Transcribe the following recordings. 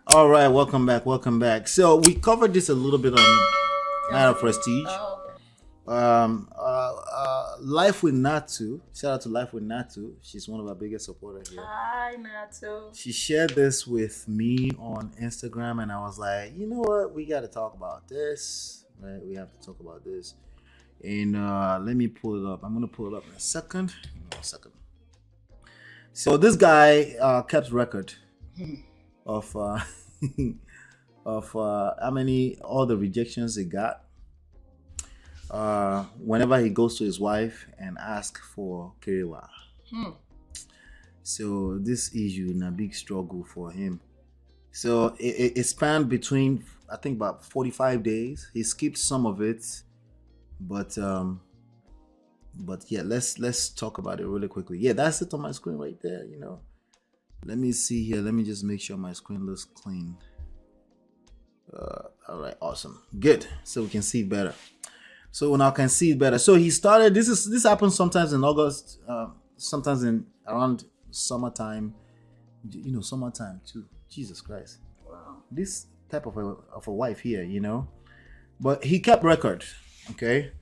All right, welcome back. Welcome back. So we covered this a little bit on Night of Prestige. Oh, okay. Life with Natu. Shout out to Life with Natu. She's one of our biggest supporters here. Hi, Nato. She shared this with me on Instagram, and I was like, you know what? We got to talk about this. Right? We have to talk about this. And let me pull it up. I'm gonna pull it up in a second. Give me 1 second. So this guy kept record of of how many all the rejections he got. Whenever he goes to his wife and asks for Kerewa. So this issue is a big struggle for him. So it spanned between I think about 45 days. He skipped some of it, but yeah, let's talk about it really quickly. Yeah, that's it on my screen right there. You know, let me see here. Let me just make sure my screen looks clean. All right, awesome, good. So we can see it better. So now I can see it better. So he started. This happens sometimes in August, sometimes in around summertime. You know, summertime too. Jesus Christ. Wow. This type of a wife here, you know. But he kept record. Okay.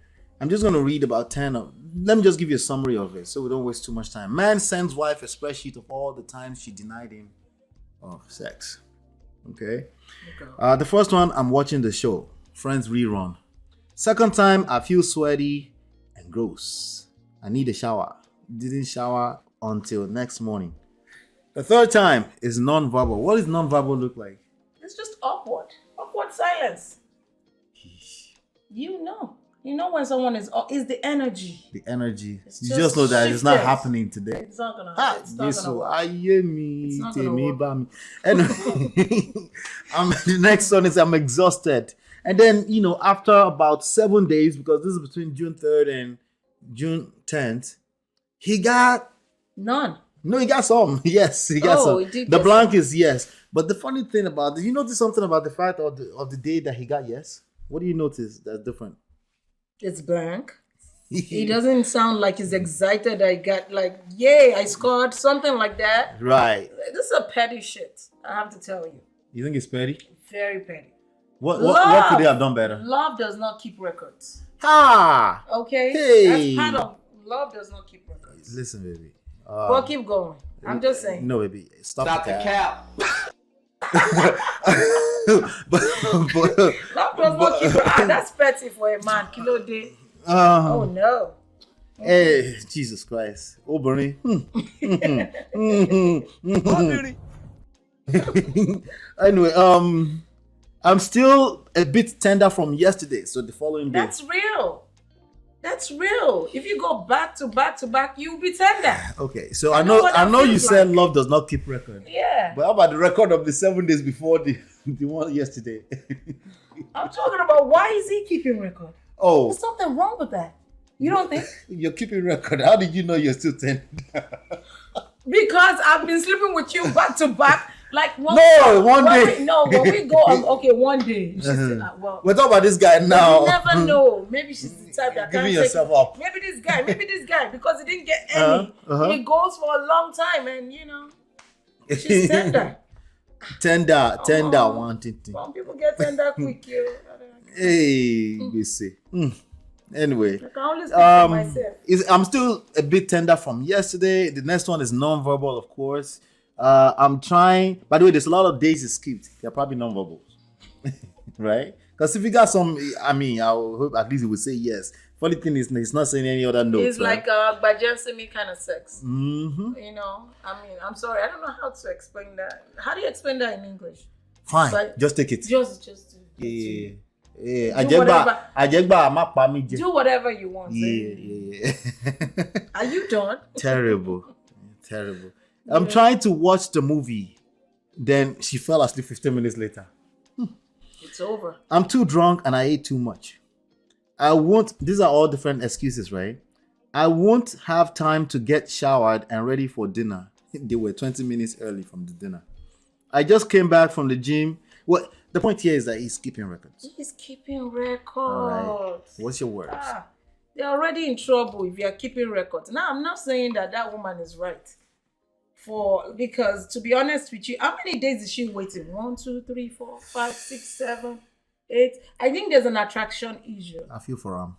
I'm just gonna read about 10 of. Let me just give you a summary of it, so we don't waste too much time. Man sends wife a spreadsheet of all the times she denied him of sex. Okay. The first one, I'm watching the show. Friends rerun. Second time, I feel sweaty and gross. I need a shower. Didn't shower until next morning. The third time is non-verbal. What does non-verbal look like? It's just awkward silence. You know when someone is the energy. The energy. It's You just know that it's not shifted. happening today. It's not gonna happen. It's not gonna work. It's not gonna work. Anyway, the next one is I'm exhausted. And then, you know, after about 7 days, because this is between June 3rd and June 10th, he got None. no, he got some. Yes, he got some. He did The get blank is yes. But the funny thing about this, you notice something about the fact of the day that he got yes? What do you notice that's different? It's blank. He doesn't sound like he's excited. I got like, yay, I scored, something like that. Right. This is a petty shit. I have to tell you. You think it's petty? Very petty. What could they have done better? Love does not keep records. Ha! Okay? Hey! That's part of love does not keep records. Listen, baby. But keep going. I'm just saying. No, baby. Stop Stop the cap. but Love does not keep records. That's petty for a man. Kilo day. Oh no. Hey, Jesus Christ. Oh, Bernie. Anyway, I'm still a bit tender from yesterday, so the following day. That's real. That's real. If you go back to back to back, you'll be tender. Okay, so I I know know what I that know you feels said like. love does not keep record. Yeah. But how about the record of the 7 days before the one yesterday? I'm talking about why is he keeping record? Oh, There's something wrong with that. You don't think? you're keeping record. How did you know you're still tender? Because I've been sleeping with you back to back. Like one one day. when we go, okay, one day. She's well, We're talking about this guy now. you never know. Maybe she's the type that Giving can't yourself take up. Maybe this guy, because he didn't get any. He goes for a long time, and you know, she's tender. tender, wanting to. Some people get tender quick, you. Hey, BC. Anyway, I can only speak for myself. I'm still a bit tender from yesterday. The next one is non-verbal, of course. I'm trying. By the way, there's a lot of days you skipped. They're probably non-verbals, right? Because if you got some, I mean, I hope at least he would say yes. Funny thing is, he's not saying any other notes. It's like Bajensemi kind of sex. Mm-hmm. You know, I mean, I'm sorry, I don't know how to explain that. How do you explain that in English? Fine, But- just take it. Just Yeah. Do whatever. Ajegba, Do whatever you want. yeah. Are you done? Terrible. I'm trying to watch the movie. Then she fell asleep 15 minutes later. It's over. I'm too drunk and I ate too much. These are all different excuses, right? I won't have time to get showered and ready for dinner. They were 20 minutes early from the dinner. I just came back from the gym. Well, the point here is that he's keeping records. He's keeping records. All right. What's your words? They're already in trouble if you're keeping records. Now, I'm not saying that woman is right. because to be honest with you, how many days is she waiting? 1, 2, 3, 4, 5, 6, 7, 8. I think there's an attraction issue. I feel for him.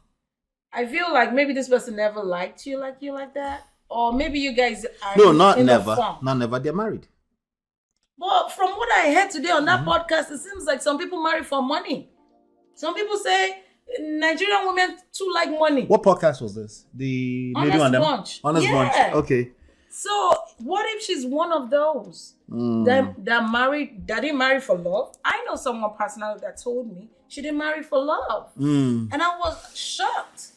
I feel like maybe this person never liked you like that, or maybe you guys are No, not in never. the funk. Not never. They're married. But from what I heard today on that podcast, it seems like some people marry for money. Some people say Nigerian women too like money. What podcast was this? The Honest lady on them? Bunch. Honest Yeah. Bunch. Okay. So what if she's one of those that married, that didn't marry for love? I know someone personally that told me she didn't marry for love, and I was shocked.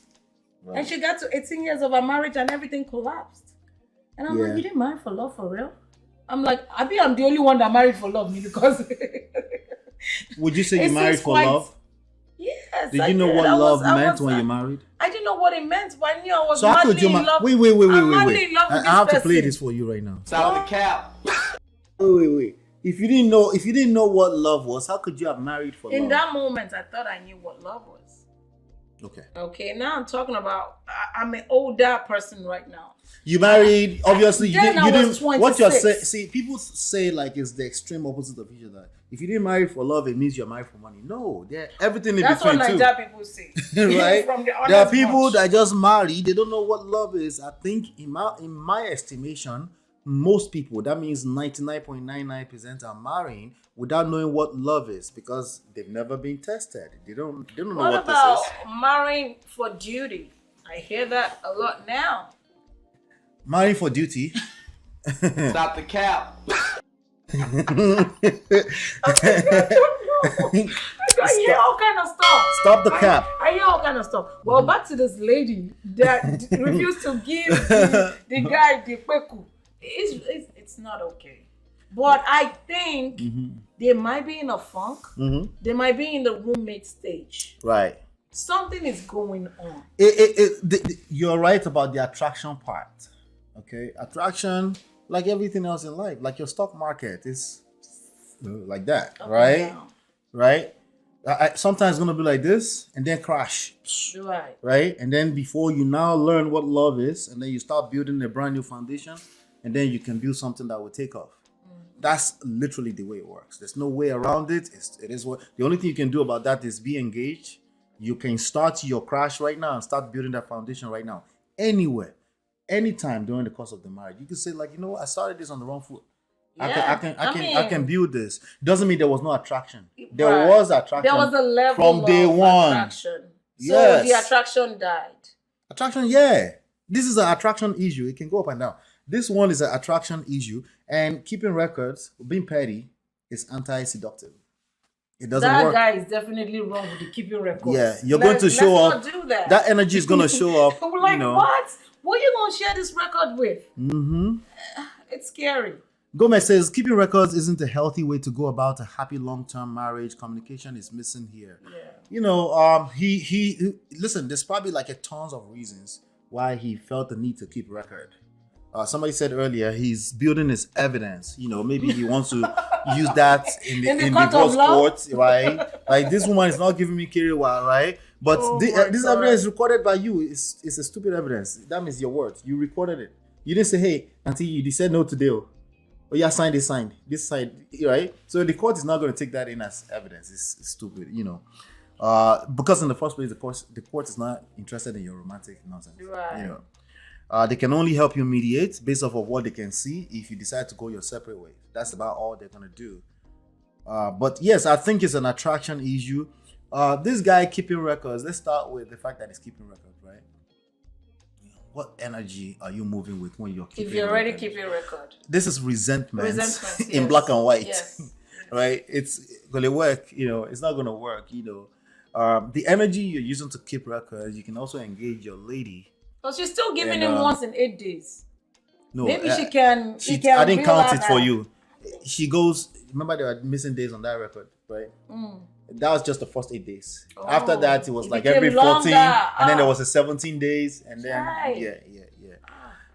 Right. And she got to 18 years of her marriage and everything collapsed. And I'm like, you didn't marry for love for real? I'm like, I'm the only one that married for love, because would you say you married for love? Yes. Did you know what love meant when you married? I didn't know what it meant, but I knew I was so how could you wait. I have to play this for you right now. Stop the cap. Wait. If you didn't know what love was, how could you have married for love? In that moment, I thought I knew what love was. Okay. Now I'm talking about. I'm an older person right now. You married, obviously. You didn't. What you're saying? See, people say like it's the extreme opposite of each other. If you didn't marry for love, it means you're married for money. No, everything in That's between what too. Nigerian people say. Right? From the There are people that just marry. They don't know what love is. I think, in my estimation, most people, that means 99.99% are marrying without knowing what love is, because they've never been tested. They don't know what this is. What about marrying for duty? I hear that a lot now. Marrying for duty. Stop the cap. I hear all kind of stuff. Stop the cap. I hear all kind of stuff. Well, back to this lady that refused to give the guy the kweku. It's not okay. But I think they might be in a funk. They might be in the roommate stage. Right. Something is going on. You're right about the attraction part. Okay, attraction, like everything else in life, like your stock market is like that, right? Right. Sometimes it's gonna be like this and then crash. Right. And then before you now learn what love is, and then you start building a brand new foundation, and then you can build something that will take off. That's literally the way it works. There's no way around it. It is what the only thing you can do about that is be engaged. You can start your crash right now and start building that foundation right now. Anywhere, anytime during the course of the marriage, you can say like, I started this on the wrong foot. Yeah, I can build this. Doesn't mean there was no attraction. There was attraction. There was a level from day of one. Attraction. So yes. the attraction died. Attraction, yeah. This is an attraction issue. It can go up and down. This one is an attraction issue, and keeping records, being petty, is anti-seductive. It doesn't work. That guy is definitely wrong with the keeping records. Yeah, you're going to show up. Let's not do that. That energy is going to show up. We're like, what? Who are you going to share this record with? It's scary. Gomez says, keeping records isn't a healthy way to go about a happy long-term marriage. Communication is missing here. Yeah. He listen, there's probably like a tons of reasons why he felt the need to keep record. Somebody said earlier he's building his evidence. Maybe he wants to use that in the divorce court, right? Like, this woman is not giving me kiriwa, right? But this evidence is recorded by you. It's a stupid evidence. That means your words. You recorded it. You didn't say, hey, auntie, you said no today. Oh yeah, signed. This side, right? So the court is not going to take that in as evidence. It's stupid, because in the first place, the court is not interested in your romantic nonsense. Right. They can only help you mediate based off of what they can see if you decide to go your separate ways. That's about all they're going to do. But yes, I think it's an attraction issue. This guy keeping records, let's start with the fact that he's keeping records, right? What energy are you moving with when you're keeping If you're already keeping record. This is resentment in yes. black and white. Yes. Right? It's going to work, it's not going to work, The energy you're using to keep records, you can also engage your lady. But she's still giving him once in 8 days. No, maybe she can. I didn't count it for you. She goes. Remember, there were missing days on that record, right? That was just the first 8 days. After that, it was like every 14, and then there was a 17 days, and then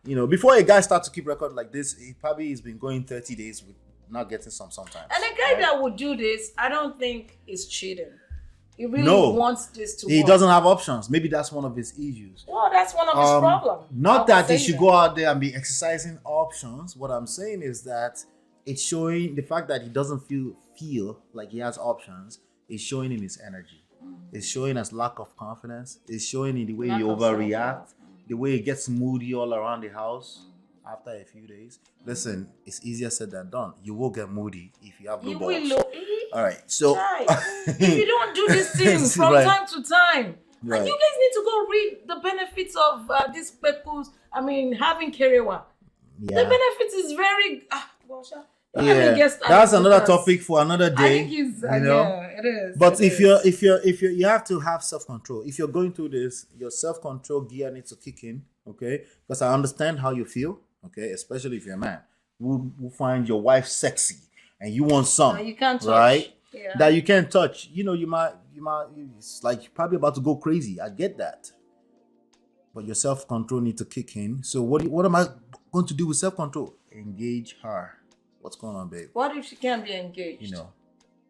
yeah. Before a guy starts to keep record like this, he probably has been going 30 days with not getting sometimes. And a guy that would do this, I don't think is cheating. He really No. wants this to He work. doesn't have options. Maybe that's one of his issues. Well, that's one of his problems. Not that he should go out there and be exercising options. What I'm saying is that it's showing the fact that he doesn't feel like he has options is showing in his energy. It's showing as lack of confidence. It's showing in the way Lack he of overreacts, self-worth. the way he gets moody all around the house after a few days. Listen, it's easier said than done. You will get moody if you have no You balls. will. All right, so If you don't do these things from Right. time to time, Right. and you guys need to go read the benefits of these people's. I mean, having Kerewa. The yeah. benefits is very. Well, let me Yeah, get started that's another because topic for another I day. think it's you know. yeah, it is. But it if is. you're you have to have self-control. If you're going through this, your self-control gear needs to kick in, okay? Because I understand how you feel, okay? Especially if you're a man who find your wife sexy and you want some, No, you can't touch. right? Yeah. That you can't touch. You know, you might. It's like you're probably about to go crazy. I get that. But your self-control needs to kick in. So what am I going to do with self-control? Engage her. What's going on, babe? What if she can't be engaged? You know.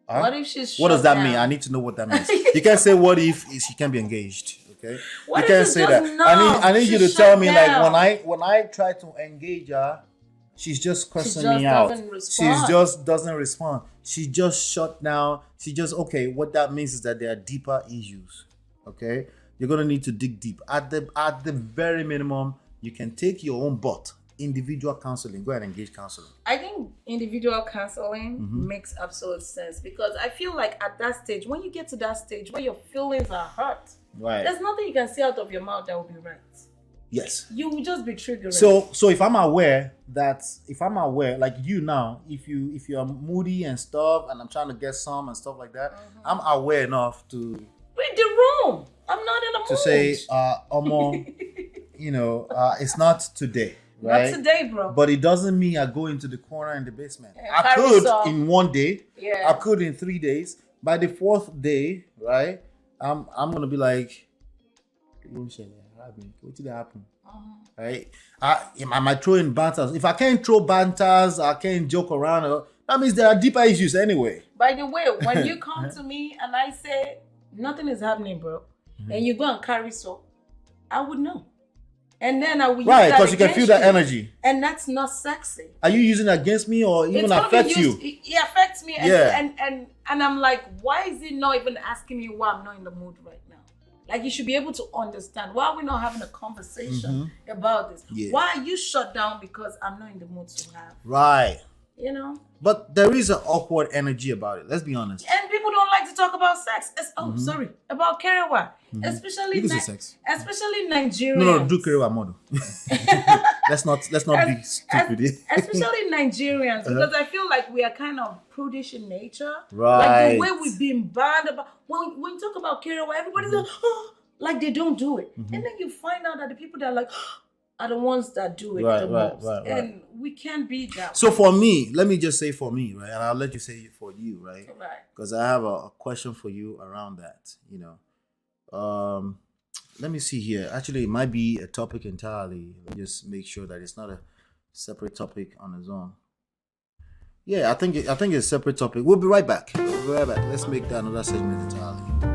What if she's What does shut that down? mean? I need to know what that means. You can't say what if she can be engaged. Okay. What you if can't it's say just that. no, I need you to she's tell shut me down. like when I try to engage her, she's just cursing just me out. doesn't respond. She just doesn't respond. She just shut down. She just okay. What that means is that there are deeper issues. Okay. You're gonna need to dig deep. At the very minimum, you can take your own butt. Individual counseling. Go ahead and engage counseling. I think individual counseling Mm-hmm. makes absolute sense because I feel like at that stage, when you get to that stage where your feelings are hurt, Right. there's nothing you can say out of your mouth that will be right. Yes. You will just be triggering. So if I'm aware, like you now, if you're moody and stuff, and I'm trying to get some and stuff like that, I'm aware enough to read the room. I'm not in a mood. to say, Omo, it's not today, right? Not today, bro. But it doesn't mean I go into the corner in the basement. And I carry could some. in one day. Yeah. I could in 3 days. By the 4th day, right? I'm gonna be like, what did happen? Right? Am I throwing banters? If I can't throw banters, I can't joke around. That means there are deeper issues anyway. By the way, when you come to me and I say nothing is happening, bro, and you go and carry so, I would know. And then I will use Right, that because you can against feel that you. energy. And that's not sexy. Are you using it against me or even It's gonna be affect used- you? It affects me. And, Yeah. and I'm like, why is he not even asking me why I'm not in the mood right now? Like, you should be able to understand. Why are we not having a conversation about this? Yeah. Why are you shut down because I'm not in the mood to have? Right. You know? But there is an awkward energy about it. Let's be honest. And people don't like to talk about sex. Sorry. About Kerewa. Especially, You can say sex. especially Nigerians. No, do Kerewa model. let's not be stupid. Especially Nigerians, because I feel like we are kind of prudish in nature. Right. Like the way we've been banned about when you talk about Kerewa, everybody's like, like they don't do it. And then you find out that the people that are like are the ones that do it the most. Right. And we can't be that So way. for me, let me just say for me, right? And I'll let you say it for you, right? Right. Because I have a question for you around that, Let me see here. Actually, it might be a topic entirely. Let me just make sure that it's not a separate topic on its own. Yeah, I think it's a separate topic. We'll be right back. Let's make that another segment entirely.